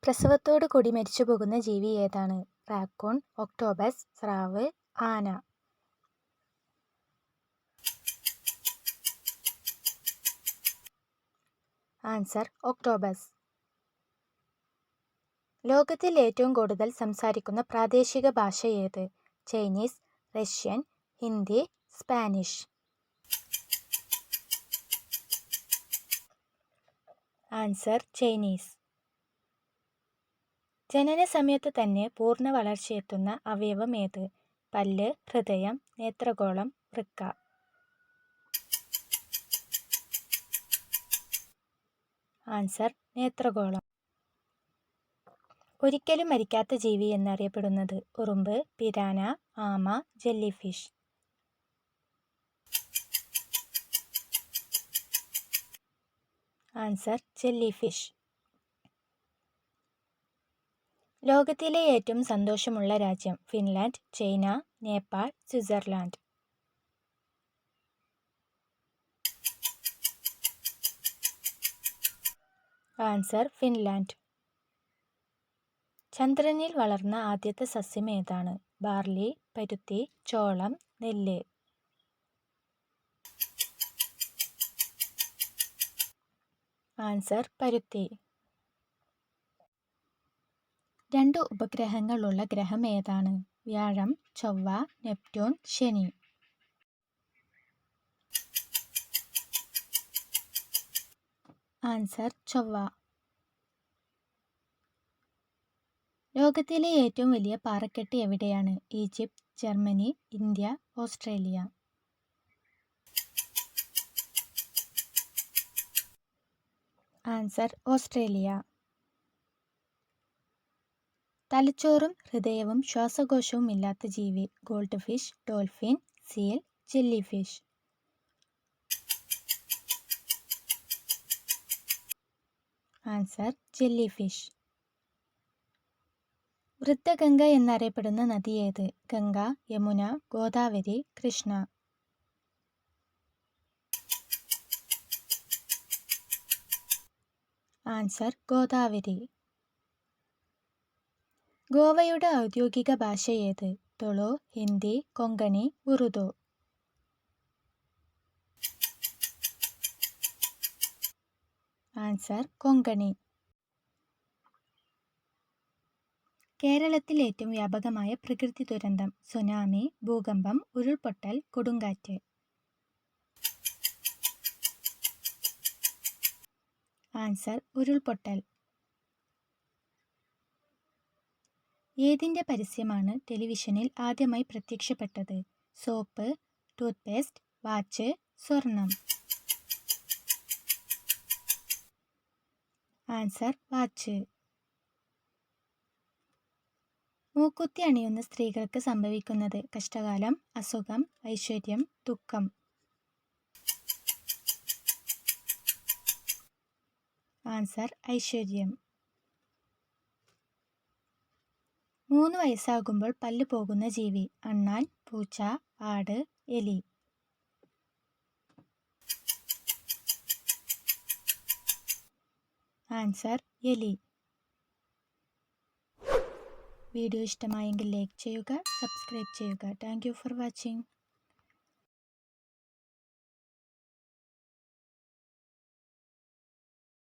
പ്രസവത്തോടു കൂടി മരിച്ചുപോകുന്ന ജീവി ഏതാണ്? റാക്കൂൺ, ഒക്ടോപസ്, സ്രാവ്, ആന. Answer octopus. ലോകത്തിൽ ഏറ്റവും കൂടുതൽ സംസാരിക്കുന്ന പ്രാദേശിക ഭാഷ ഏത്? Chinese, Russian, Hindi, Spanish. Answer Chinese. ജനന സമയത്ത് തന്നെ പൂർണ്ണ വളർച്ചയെത്തുന്ന അവയവം ഏത്? പല്ല്, ഹൃദയം, നേത്രഗോളം, വൃക്ക. ആൻസർ നേത്രഗോളം. ഒരിക്കലും മരിക്കാത്ത ജീവി എന്നറിയപ്പെടുന്നത്? ഉറുമ്പ്, പിരാന, ആമ, ജെല്ലിഫിഷ്. Answer jellyfish. ലോകത്തിലെ ഏറ്റവും സന്തോഷമുള്ള രാജ്യം? Finland, China, Nepal, Switzerland. Answer Finland. ചന്ദ്രനിൽ വളർന്ന ആദ്യത്തെ സസ്യം ഏതാണ്? ബാർലി, പരുത്തി, ചോളം, നെല്ല്. ആൻസർ പരുത്തി. 2 ഉപഗ്രഹങ്ങളുള്ള ഗ്രഹം ഏതാണ്? വ്യാഴം, ചൊവ്വ, നെപ്റ്റ്യൂൺ, ശനി. ആൻസർ ചൊവ്വ. ലോകത്തിലെ ഏറ്റവും വലിയ പാറക്കെട്ട് എവിടെയാണ്? Egypt, Germany, India, Australia. Answer Australia. തലച്ചോറും ഹൃദയവും ശ്വാസകോശവും ഇല്ലാത്ത ജീവി? Goldfish, dolphin, seal, jellyfish. Answer jellyfish. Vriddhaganga എന്നറിയപ്പെടുന്ന നദി ഏത്? ഗംഗ, യമുന, ഗോദാവരി, കൃഷ്ണ. ആൻസർ ഗോദാവരി. ഗോവയുടെ ഔദ്യോഗിക ഭാഷ ഏത്? തുളു, ഹിന്ദി, കൊങ്കണി, ഉറുദു. ആൻസർ കൊങ്കണി. കേരളത്തിൽ ഏറ്റവും വ്യാപകമായ പ്രകൃതി ദുരന്തം? സുനാമി, ഭൂകമ്പം, ഉരുൾപൊട്ടൽ, കൊടുങ്കാറ്റ്. ആൻസർ ഉരുൾപൊട്ടൽ. ഏതിൻ്റെ പരസ്യമാണ് ടെലിവിഷനിൽ ആദ്യമായി പ്രത്യക്ഷപ്പെട്ടത്? സോപ്പ്, ടൂത്ത്പേസ്റ്റ്, വാച്ച്, സ്വർണം. Answer watch. മൂക്കുത്തി അണിയുന്ന സ്ത്രീകൾക്ക് സംഭവിക്കുന്നത്? കഷ്ടകാലം, അസുഖം, ഐശ്വര്യം, ദുഃഖം. ആൻസർ ഐശ്വര്യം. 3 വയസ്സാകുമ്പോൾ പല്ല് പോകുന്ന ജീവി? അണ്ണാൻ, പൂച്ച, ആട്, എലി. ആൻസർ എലി. വീഡിയോ ഇഷ്ടമായെങ്കിൽ ലൈക്ക് ചെയ്യുക, സബ്സ്ക്രൈബ് ചെയ്യുക. Thank you for watching.